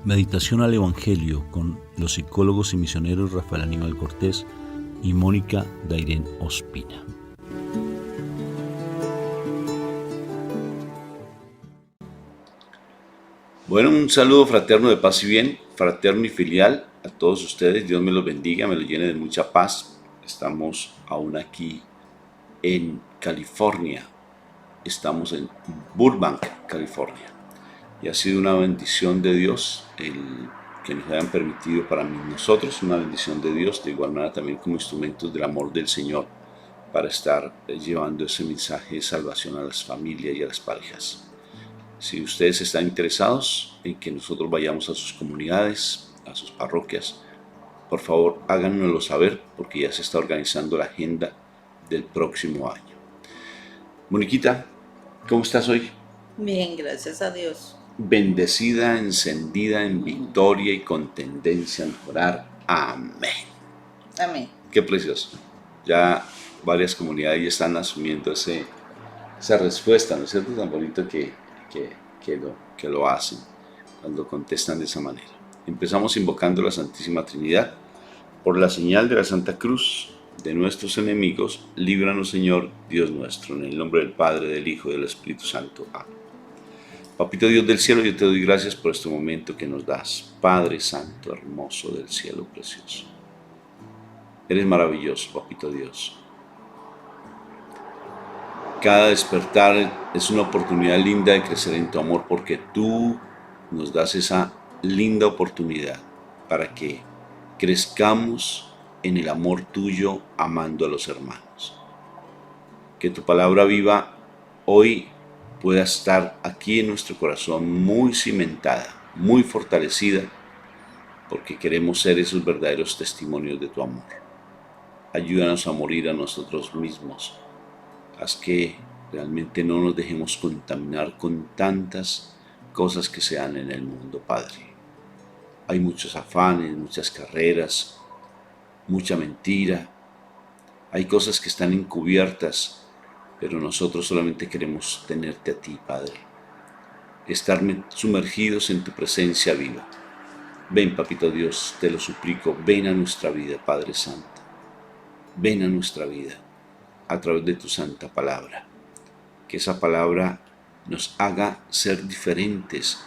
Meditación al Evangelio con los psicólogos y misioneros Rafael Aníbal Cortés y Mónica Dairén Ospina. Bueno, un saludo fraterno de paz y bien, fraterno y filial a todos ustedes. Dios me los bendiga, me los llene de mucha paz. Estamos aún aquí en California. Estamos en Burbank, California. Y ha sido una bendición de Dios el que nos hayan permitido para nosotros, una bendición de Dios, de igual manera también como instrumentos del amor del Señor para estar llevando ese mensaje de salvación a las familias y a las parejas. Si ustedes están interesados en que nosotros vayamos a sus comunidades, a sus parroquias, por favor háganoslo saber porque ya se está organizando la agenda del próximo año. Moniquita, ¿cómo estás hoy? Bien, gracias a Dios. Bendecida, encendida en victoria y con tendencia a mejorar. Amén. Amén. Qué precioso. Ya varias comunidades ya están asumiendo esa respuesta, ¿no es cierto? Tan bonito que lo hacen cuando contestan de esa manera. Empezamos invocando la Santísima Trinidad. Por la señal de la Santa Cruz de nuestros enemigos, líbranos, Señor, Dios nuestro, en el nombre del Padre, del Hijo y del Espíritu Santo. Amén. Papito Dios del cielo, yo te doy gracias por este momento que nos das. Padre Santo, hermoso del cielo precioso. Eres maravilloso, Papito Dios. Cada despertar es una oportunidad linda de crecer en tu amor porque tú nos das esa linda oportunidad para que crezcamos en el amor tuyo amando a los hermanos. Que tu palabra viva hoy pueda estar aquí en nuestro corazón muy cimentada, muy fortalecida, porque queremos ser esos verdaderos testimonios de tu amor. Ayúdanos a morir a nosotros mismos. Haz que realmente no nos dejemos contaminar con tantas cosas que se dan en el mundo, Padre. Hay muchos afanes, muchas carreras, mucha mentira. Hay cosas que están encubiertas, pero nosotros solamente queremos tenerte a ti, Padre. Estar sumergidos en tu presencia viva. Ven, Papito Dios, te lo suplico, ven a nuestra vida, Padre Santo. Ven a nuestra vida a través de tu santa palabra. Que esa palabra nos haga ser diferentes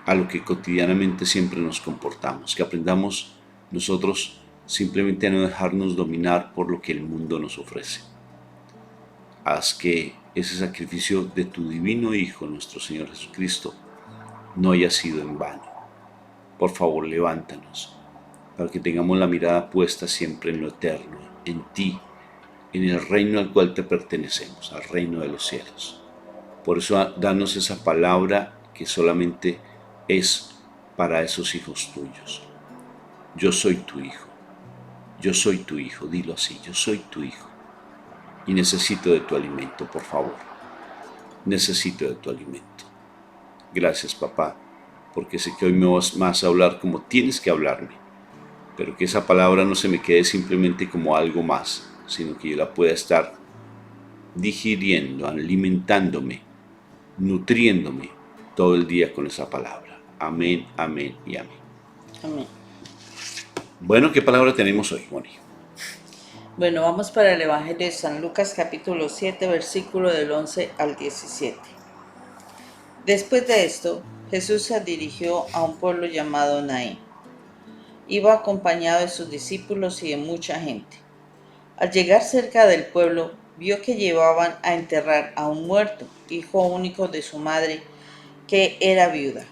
a lo que cotidianamente siempre nos comportamos. Que aprendamos nosotros simplemente a no dejarnos dominar por lo que el mundo nos ofrece. Haz que ese sacrificio de tu divino Hijo, nuestro Señor Jesucristo, no haya sido en vano. Por favor, levántanos, para que tengamos la mirada puesta siempre en lo eterno, en ti, en el reino al cual te pertenecemos, al reino de los cielos. Por eso, danos esa palabra que solamente es para esos hijos tuyos. Yo soy tu hijo. Yo soy tu hijo, dilo así, yo soy tu hijo. Y necesito de tu alimento, por favor. Necesito de tu alimento. Gracias, papá, porque sé que hoy me vas a hablar como tienes que hablarme, pero que esa palabra no se me quede simplemente como algo más, sino que yo la pueda estar digiriendo, alimentándome, nutriéndome todo el día con esa palabra. Amén, amén y amén. Amén. Bueno, ¿qué palabra tenemos hoy, Moni? Bueno, vamos para el Evangelio de San Lucas, capítulo 7, versículo del 11 al 17. Después de esto, Jesús se dirigió a un pueblo llamado Naín. Iba acompañado de sus discípulos y de mucha gente. Al llegar cerca del pueblo, vio que llevaban a enterrar a un muerto, hijo único de su madre, que era viuda.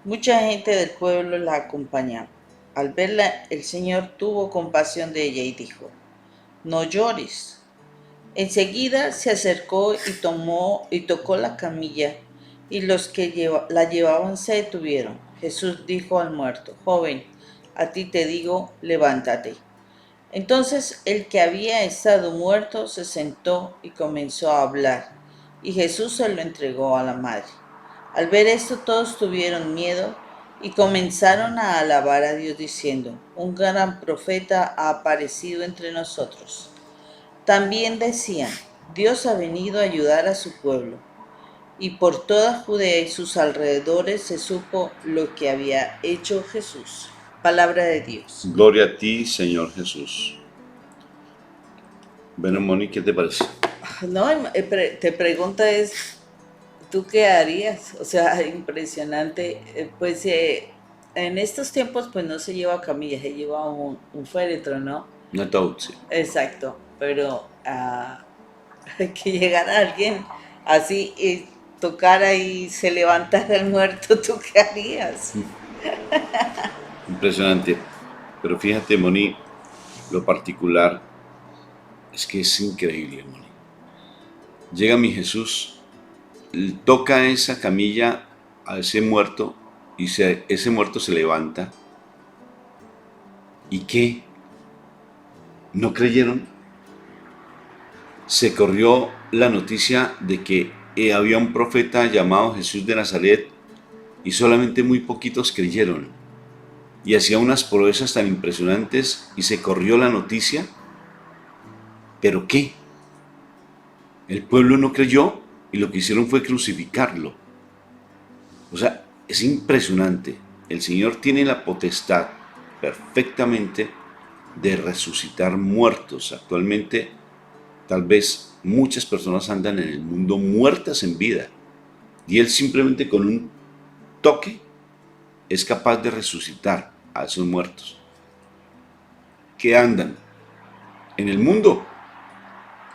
Mucha gente del pueblo la acompañaba. Al verla, el Señor tuvo compasión de ella y dijo: no llores. Enseguida se acercó y tocó la camilla, y los que la llevaban se detuvieron. Jesús dijo al muerto: joven, a ti te digo, levántate. Entonces el que había estado muerto se sentó y comenzó a hablar, y Jesús se lo entregó a la madre. Al ver esto, todos tuvieron miedo y comenzaron a alabar a Dios diciendo: un gran profeta ha aparecido entre nosotros. También decían: Dios ha venido a ayudar a su pueblo. y por toda Judea y sus alrededores se supo lo que había hecho Jesús. Palabra de Dios. Gloria a ti, Señor Jesús. Bueno, Moni, ¿qué te parece? No, te pregunta es, ¿tú qué harías? O sea, impresionante. En estos tiempos pues no se lleva camilla, se lleva un féretro, ¿no? Un ataúd, sí. Exacto, pero que llegara alguien así y tocara y se levantara el muerto, ¿tú qué harías? Impresionante. Pero fíjate, Moni, lo particular es que es increíble, Moni. Llega mi Jesús, toca esa camilla a ese muerto y ese muerto se levanta. ¿Y qué? ¿No creyeron? Se corrió la noticia de que había un profeta llamado Jesús de Nazaret y solamente muy poquitos creyeron. Y hacía unas proezas tan impresionantes y se corrió la noticia. ¿Pero qué? El pueblo no creyó y lo que hicieron fue crucificarlo. O sea, es impresionante. El Señor tiene la potestad perfectamente de resucitar muertos. Actualmente, tal vez muchas personas andan en el mundo muertas en vida y Él simplemente con un toque es capaz de resucitar a esos muertos que andan en el mundo,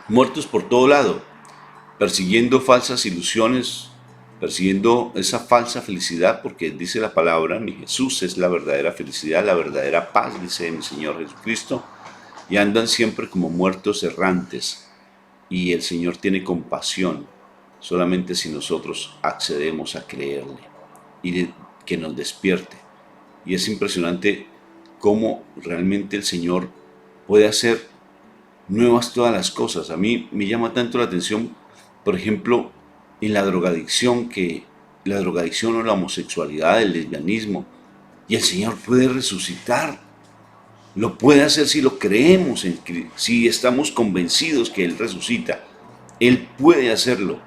muertos por todo lado, persiguiendo falsas ilusiones, persiguiendo esa falsa felicidad, porque dice la palabra, mi Jesús es la verdadera felicidad, la verdadera paz, dice mi Señor Jesucristo, y andan siempre como muertos errantes, y el Señor tiene compasión solamente si nosotros accedemos a creerle y que nos despierte. Y es impresionante cómo realmente el Señor puede hacer nuevas todas las cosas. A mí me llama tanto la atención, por ejemplo, en la drogadicción, que la drogadicción o la homosexualidad, el lesbianismo, y el Señor puede resucitar. Lo puede hacer si lo creemos, si estamos convencidos que Él resucita. Él puede hacerlo.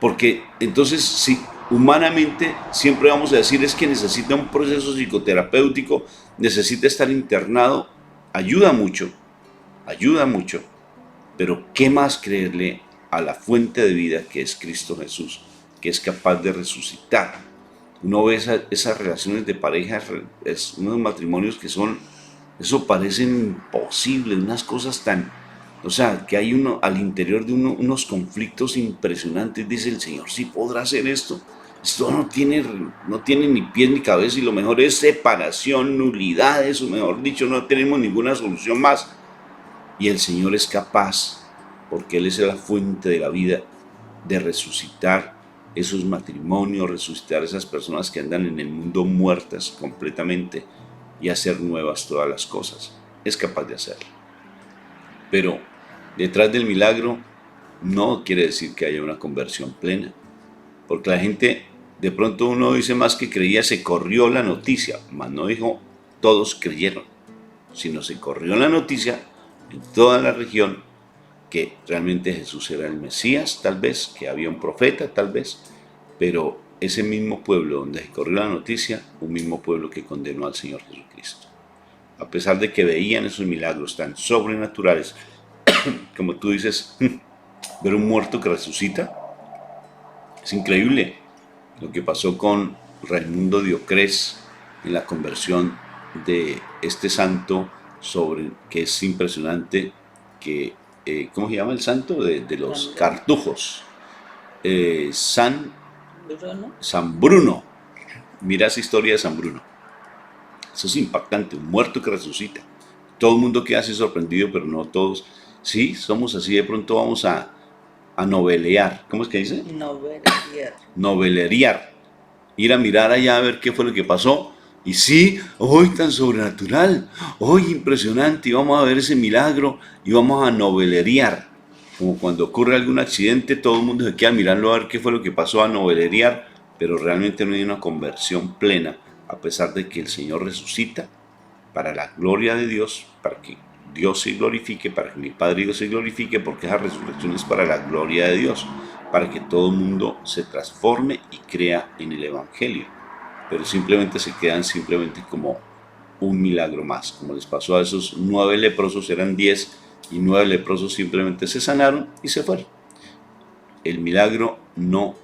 Porque entonces, si humanamente siempre vamos a decir es que necesita un proceso psicoterapéutico, necesita estar internado, ayuda mucho, pero ¿qué más creerle a la fuente de vida que es Cristo Jesús, que es capaz de resucitar? Uno ve esas relaciones de pareja, unos matrimonios que son, eso parecen imposibles, unas cosas tan, o sea, que hay uno al interior de unos conflictos impresionantes. Dice el Señor, ¿sí podrá hacer esto? Esto no tiene ni pies ni cabeza y lo mejor es separación, nulidades, o mejor dicho, no tenemos ninguna solución más. Y el Señor es capaz, porque Él es la fuente de la vida, de resucitar esos matrimonios, resucitar esas personas que andan en el mundo muertas completamente y hacer nuevas todas las cosas. Es capaz de hacerlo. Pero detrás del milagro no quiere decir que haya una conversión plena, porque la gente, de pronto uno dice más que creía, se corrió la noticia, mas no dijo todos creyeron, sino se corrió la noticia en toda la región que realmente Jesús era el Mesías, tal vez, que había un profeta, tal vez, pero ese mismo pueblo donde se corrió la noticia, un mismo pueblo que condenó al Señor Jesucristo. A pesar de que veían esos milagros tan sobrenaturales, como tú dices, ver un muerto que resucita, es increíble. Lo que pasó con Raimundo Diocrés en la conversión de este santo, que es impresionante, que, ¿cómo se llama el santo? De los cartujos. San Bruno. Mira esa historia de San Bruno. Eso es impactante, un muerto que resucita. Todo el mundo queda así sorprendido, pero no todos. Sí, somos así, de pronto vamos a novelear. ¿Cómo es que dice? Novelear. Ir a mirar allá a ver qué fue lo que pasó. Y sí, hoy tan sobrenatural, hoy impresionante, y vamos a ver ese milagro y vamos a novelear. Como cuando ocurre algún accidente, todo el mundo se queda mirando a ver qué fue lo que pasó, a novelear, pero realmente no hay una conversión plena, a pesar de que el Señor resucita para la gloria de Dios, para que Dios se glorifique, para que mi Padre Dios se glorifique, porque esa resurrección es para la gloria de Dios, para que todo el mundo se transforme y crea en el Evangelio. Pero simplemente se quedan simplemente como un milagro más, como les pasó a esos 9 leprosos, eran 10 y 9 leprosos simplemente se sanaron y se fueron. El milagro no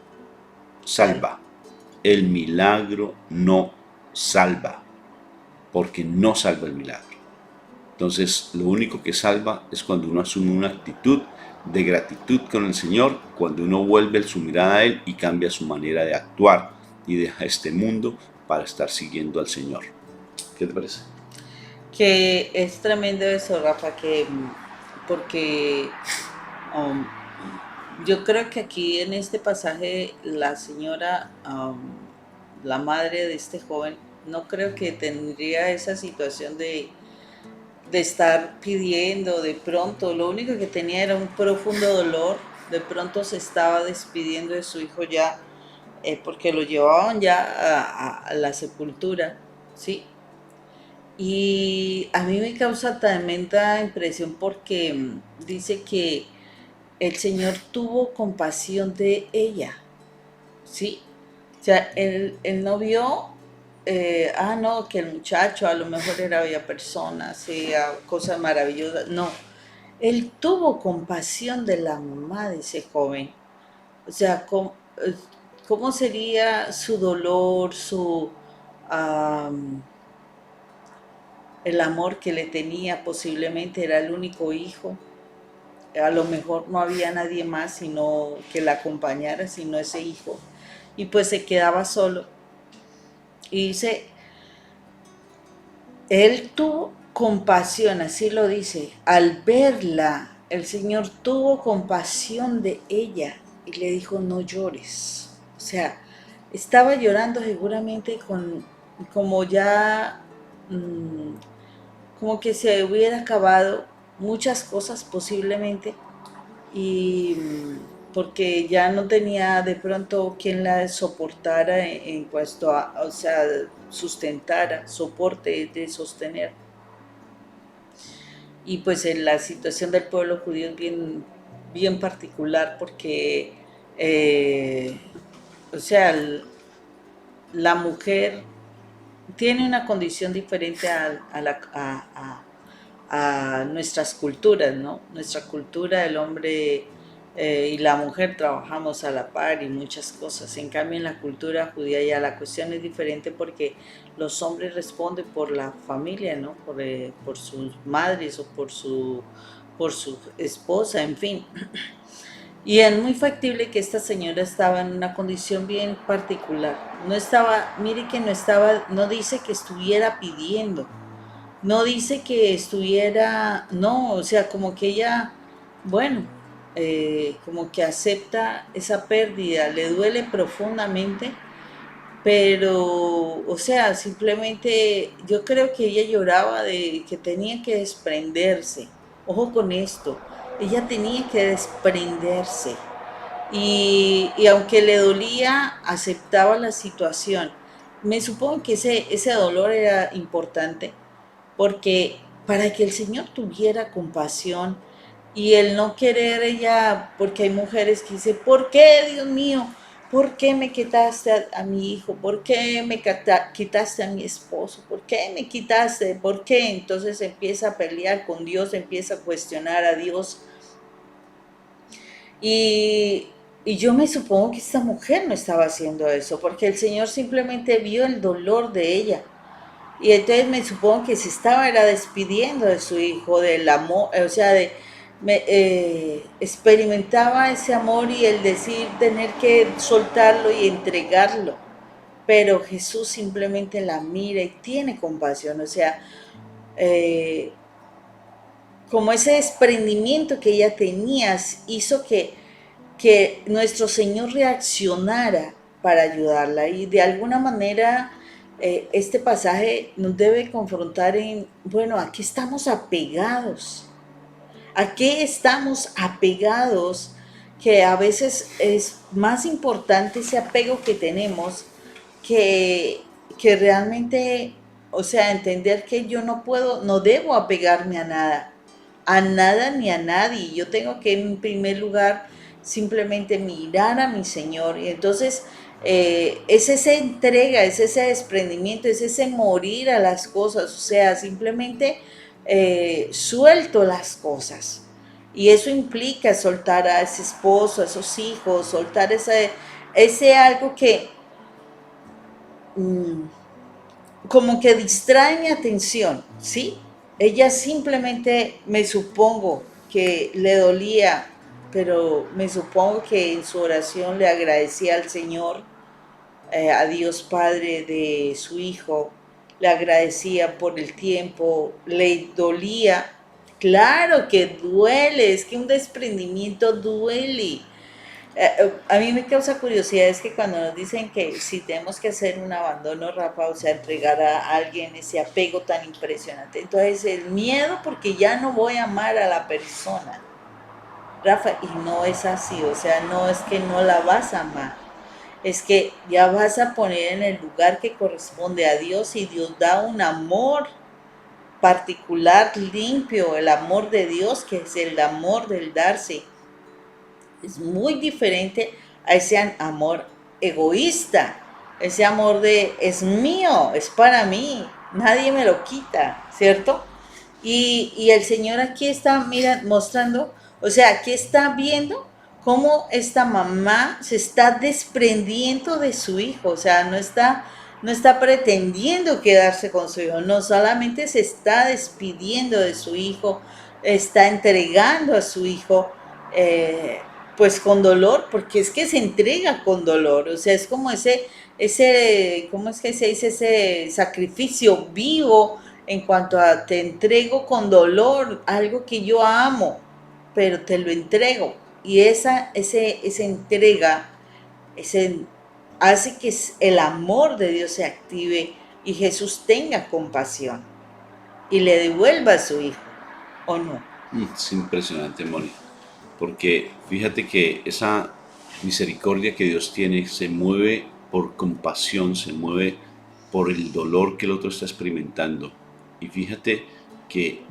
salva. El milagro no salva, porque no salva el milagro. Entonces, lo único que salva es cuando uno asume una actitud de gratitud con el Señor, cuando uno vuelve su mirada a Él y cambia su manera de actuar y deja este mundo para estar siguiendo al Señor. ¿Qué te parece? Que es tremendo eso, Rafa, porque um, yo creo que aquí en este pasaje la señora, la madre de este joven, no creo que tendría esa situación de estar pidiendo de pronto. Lo único que tenía era un profundo dolor. De pronto se estaba despidiendo de su hijo ya, porque lo llevaban ya a la sepultura, ¿sí? Y a mí me causa tremenda impresión porque dice que el Señor tuvo compasión de ella, ¿sí? O sea, él no vio, no, que el muchacho a lo mejor era bella persona, hacía cosas maravillosas. No, él tuvo compasión de la mamá de ese joven. O sea, ¿cómo sería su dolor, am, el amor que le tenía? Posiblemente era el único hijo. A lo mejor no había nadie más sino que la acompañara, sino ese hijo. Y pues se quedaba solo. Y dice, él tuvo compasión, así lo dice. Al verla, el Señor tuvo compasión de ella y le dijo, no llores. O sea, estaba llorando seguramente como ya, como que se hubiera acabado muchas cosas posiblemente, y porque ya no tenía de pronto quien la soportara en cuanto a, o sea, sustentara, soporte de sostener. Y pues en la situación del pueblo judío es bien, bien particular porque, eh, o sea, la mujer tiene una condición diferente a nuestras culturas, ¿no? Nuestra cultura, el hombre y la mujer trabajamos a la par y muchas cosas. En cambio, en la cultura judía ya la cuestión es diferente porque los hombres responden por la familia, ¿no? Por sus madres o por su esposa, en fin. Y es muy factible que esta señora estaba en una condición bien particular. No estaba, mire que no estaba, no dice que estuviera pidiendo, no dice que estuviera, no, o sea, como que ella, bueno, como que acepta esa pérdida, le duele profundamente, pero, o sea, simplemente yo creo que ella lloraba de que tenía que desprenderse. Ojo con esto, ella tenía que desprenderse. Y aunque le dolía, aceptaba la situación. Me supongo que ese dolor era importante porque para que el Señor tuviera compasión y el no querer ella, porque hay mujeres que dicen, ¿por qué, Dios mío? ¿Por qué me quitaste a mi hijo? ¿Por qué me quitaste a mi esposo? ¿Por qué me quitaste? ¿Por qué? Entonces empieza a pelear con Dios, empieza a cuestionar a Dios. Y, y yo me supongo que esta mujer no estaba haciendo eso, porque el Señor simplemente vio el dolor de ella. Y entonces me supongo que se estaba era despidiendo de su hijo, del amor, o sea, experimentaba ese amor y el decir tener que soltarlo y entregarlo. Pero Jesús simplemente la mira y tiene compasión, o sea, eh, como ese desprendimiento que ella tenía hizo que nuestro Señor reaccionara para ayudarla y de alguna manera este pasaje nos debe confrontar en, bueno, ¿a qué estamos apegados? ¿A qué estamos apegados? Que a veces es más importante ese apego que tenemos que realmente, o sea, entender que yo no puedo, no debo apegarme a nada ni a nadie. Yo tengo que en primer lugar simplemente mirar a mi Señor. Y entonces es esa entrega, es ese desprendimiento, es ese morir a las cosas, o sea, simplemente suelto las cosas. Y eso implica soltar a ese esposo, a esos hijos, soltar ese algo que como que distrae mi atención, ¿sí? Ella simplemente, me supongo que le dolía, pero me supongo que en su oración le agradecía al Señor, a Dios Padre de su hijo, le agradecía por el tiempo, le dolía. Claro que duele, es que un desprendimiento duele. A mí me causa curiosidad es que cuando nos dicen que si tenemos que hacer un abandono, Rafa, o sea, entregar a alguien ese apego tan impresionante, entonces el miedo porque ya no voy a amar a la persona, Rafa, y no es así, o sea, no es que no la vas a amar, es que ya vas a poner en el lugar que corresponde a Dios y Dios da un amor particular, limpio, el amor de Dios, que es el amor del darse. Es muy diferente a ese amor egoísta, ese amor de es mío, es para mí, nadie me lo quita, ¿cierto? Y el Señor aquí está, mira, mostrando, o sea, aquí está viendo cómo esta mamá se está desprendiendo de su hijo, o sea, no está pretendiendo quedarse con su hijo, no solamente se está despidiendo de su hijo, está entregando a su hijo, pues con dolor, porque es que se entrega con dolor, o sea, es como ¿cómo es que se dice? Ese sacrificio vivo en cuanto a te entrego con dolor, algo que yo amo, pero te lo entrego. Y esa entrega ese, hace que el amor de Dios se active y Jesús tenga compasión y le devuelva a su hijo, ¿o no? Es impresionante, Moni, porque fíjate que esa misericordia que Dios tiene se mueve por compasión, se mueve por el dolor que el otro está experimentando. Y fíjate que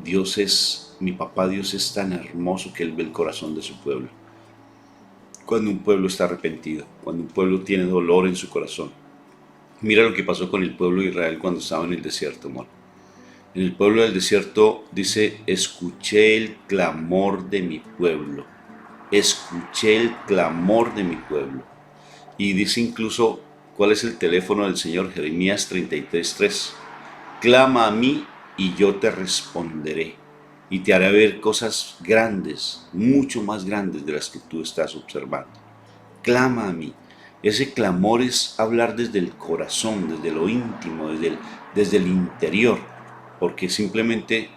mi papá Dios es tan hermoso que Él ve el corazón de su pueblo. Cuando un pueblo está arrepentido, cuando un pueblo tiene dolor en su corazón. Mira lo que pasó con el pueblo de Israel cuando estaba en el desierto, amor. En el pueblo del desierto dice, escuché el clamor de mi pueblo. Escuché el clamor de mi pueblo. Y dice incluso, ¿cuál es el teléfono del Señor? Jeremías 33:3. Clama a mí y yo te responderé. Y te haré ver cosas grandes, mucho más grandes de las que tú estás observando. Clama a mí. Ese clamor es hablar desde el corazón, desde lo íntimo, desde el interior, porque simplemente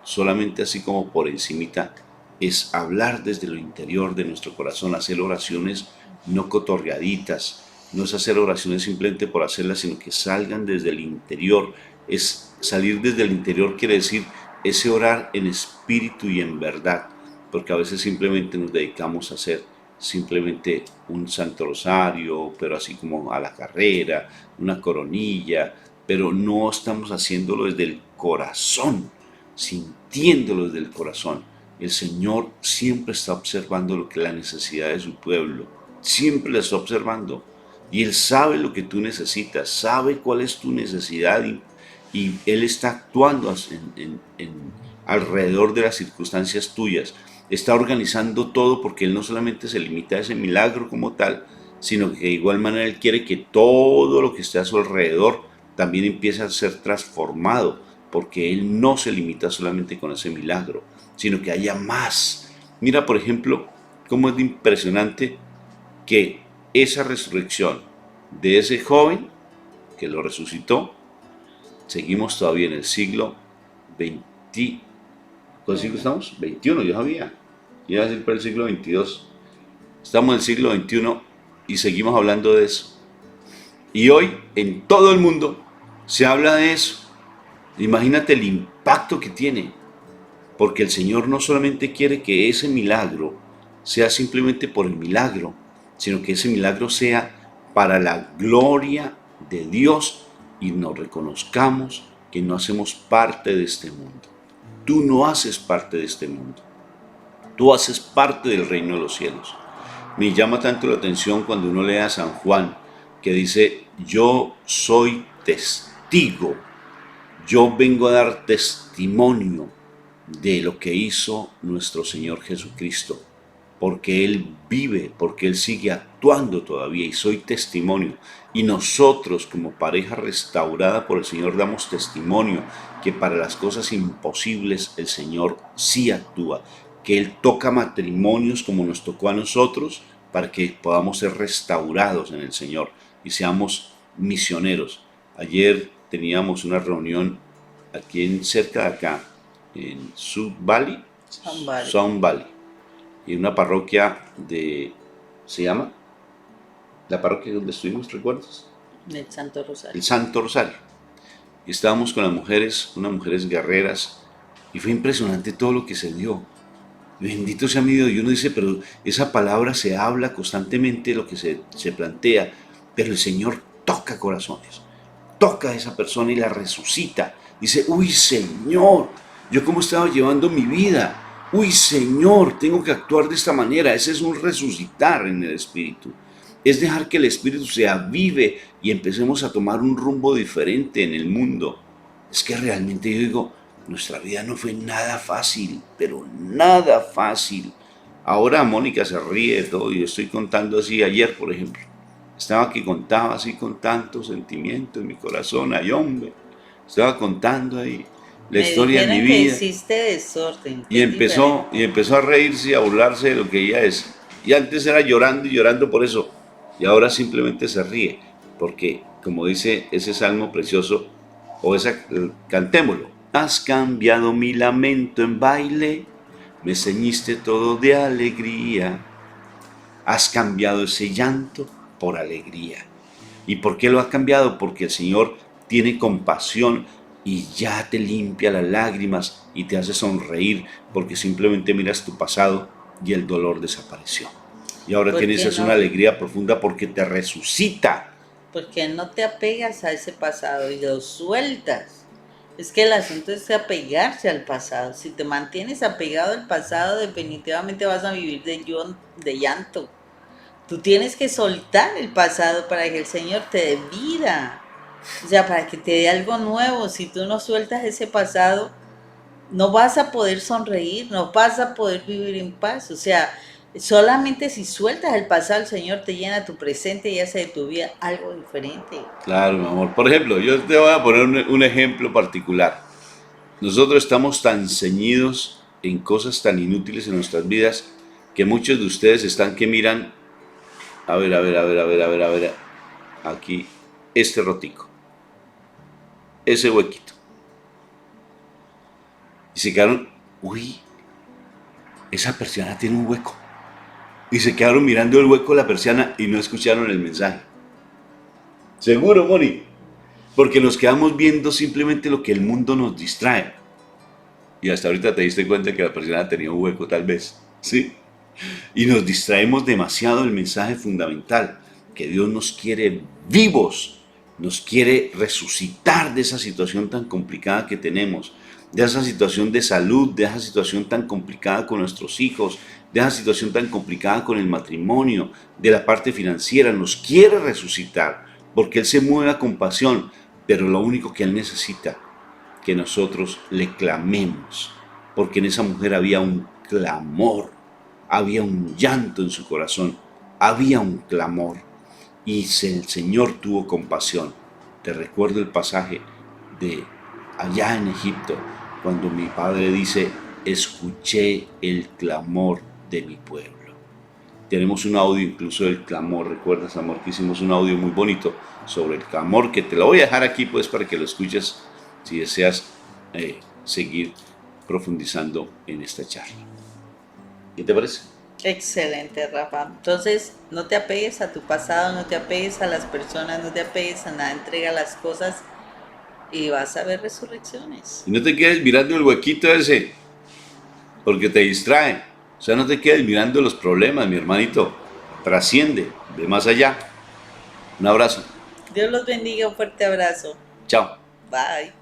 solamente así como por encimita, es hablar desde lo interior de nuestro corazón, hacer oraciones no cotorreaditas, no es hacer oraciones simplemente por hacerlas, sino que salgan desde el interior. Es salir desde el interior, quiere decir ese orar en espíritu y en verdad, porque a veces simplemente nos dedicamos a hacer simplemente un santo rosario, pero así como a la carrera, una coronilla, pero no estamos haciéndolo desde el corazón, sintiéndolo desde el corazón. El Señor siempre está observando lo que es la necesidad de su pueblo, siempre la está observando, y Él sabe lo que tú necesitas, sabe cuál es tu necesidad, y Él está actuando alrededor de las circunstancias tuyas. Está organizando todo porque Él no solamente se limita a ese milagro como tal, sino que de igual manera Él quiere que todo lo que esté a su alrededor también empiece a ser transformado, porque Él no se limita solamente con ese milagro, sino que haya más. Mira, por ejemplo, cómo es de impresionante que esa resurrección de ese joven que lo resucitó, seguimos todavía en el siglo XX. ¿Cuál siglo estamos? 21, yo sabía. Iba a decir para el siglo 22. Estamos en el siglo 21 y seguimos hablando de eso. Y hoy en todo el mundo se habla de eso. Imagínate el impacto que tiene. Porque el Señor no solamente quiere que ese milagro sea simplemente por el milagro, sino que ese milagro sea para la gloria de Dios y nos reconozcamos que no hacemos parte de este mundo. Tú no haces parte de este mundo. Tú haces parte del reino de los cielos. Me llama tanto la atención cuando uno lee a San Juan, que dice, yo soy testigo, yo vengo a dar testimonio de lo que hizo nuestro Señor Jesucristo, porque Él vive, porque Él sigue actuando todavía y soy testimonio. Y nosotros como pareja restaurada por el Señor damos testimonio que para las cosas imposibles el Señor sí actúa, que Él toca matrimonios como nos tocó a nosotros para que podamos ser restaurados en el Señor y seamos misioneros. Ayer teníamos una reunión aquí cerca de acá, en Sun Valley, Sun Valley, y una parroquia ¿se llama? La parroquia donde estuvimos, ¿recuerdas? El Santo Rosario. El Santo Rosario. Y estábamos con las mujeres, unas mujeres guerreras, y fue impresionante todo lo que se dio. Bendito sea mi Dios. Y uno dice, pero esa palabra se habla constantemente, lo que se plantea, pero el Señor toca corazones, toca a esa persona y la resucita. Dice, uy Señor, yo cómo estaba llevando mi vida, uy Señor, tengo que actuar de esta manera. Ese es un resucitar en el Espíritu, es dejar que el Espíritu se avive y empecemos a tomar un rumbo diferente en el mundo. Es que realmente yo digo, nuestra vida no fue nada fácil, pero nada fácil. Ahora Mónica se ríe de todo y estoy contando así. Ayer, por ejemplo, estaba que contaba así con tanto sentimiento en mi corazón. Ay, hombre, estaba contando ahí la historia de mi vida. Que hiciste desorden. Y empezó a reírse y a burlarse de lo que ella es. Y antes era llorando y llorando por eso. Y ahora simplemente se ríe. Porque, como dice ese salmo precioso, cantémoslo. Has cambiado mi lamento en baile, me ceñiste todo de alegría. Has cambiado ese llanto por alegría. ¿Y por qué lo has cambiado? Porque el Señor tiene compasión y ya te limpia las lágrimas y te hace sonreír, porque simplemente miras tu pasado y el dolor desapareció. Y ahora tienes una alegría profunda porque te resucita. Porque no te apegas a ese pasado y lo sueltas. Es que el asunto es apegarse al pasado. Si te mantienes apegado al pasado, definitivamente vas a vivir de llanto. Tú tienes que soltar el pasado para que el Señor te dé vida. O sea, para que te dé algo nuevo. Si tú no sueltas ese pasado, no vas a poder sonreír, no vas a poder vivir en paz. O sea, solamente si sueltas el pasado, el Señor te llena tu presente y hace de tu vida algo diferente. Claro, mi amor. Por ejemplo, yo te voy a poner un ejemplo particular. Nosotros estamos tan ceñidos en cosas tan inútiles en nuestras vidas que muchos de ustedes están que miran, a ver, aquí, este rotico, ese huequito. Y se quedaron, uy, esa persiana tiene un hueco. Y se quedaron mirando el hueco de la persiana y no escucharon el mensaje. Seguro, Moni. Porque nos quedamos viendo simplemente lo que el mundo nos distrae. Y hasta ahorita te diste cuenta que la persiana tenía un hueco, tal vez. ¿Sí? Y nos distraemos demasiado del mensaje fundamental. Que Dios nos quiere vivos. Nos quiere resucitar de esa situación tan complicada que tenemos. De esa situación de salud, de esa situación tan complicada con nuestros hijos, de esa situación tan complicada con el matrimonio, de la parte financiera. Nos quiere resucitar, porque Él se mueve a compasión, pero lo único que Él necesita, que nosotros le clamemos, porque en esa mujer había un clamor, había un llanto en su corazón, había un clamor, y el Señor tuvo compasión. Te recuerdo el pasaje de allá en Egipto, cuando mi padre dice, escuché el clamor de mi pueblo. Tenemos un audio incluso del clamor. ¿Recuerdas, amor, que hicimos un audio muy bonito sobre el clamor, que te lo voy a dejar aquí pues para que lo escuches si deseas seguir profundizando en esta charla? ¿Qué te parece? Excelente, Rafa. Entonces, no te apegues a tu pasado, no te apegues a las personas, no te apegues a nada, entrega las cosas y vas a ver resurrecciones. Y no te quedes mirando el huequito ese, porque te distrae. O sea, no te quedes mirando los problemas, mi hermanito. Trasciende, ve más allá. Un abrazo. Dios los bendiga, un fuerte abrazo. Chao. Bye.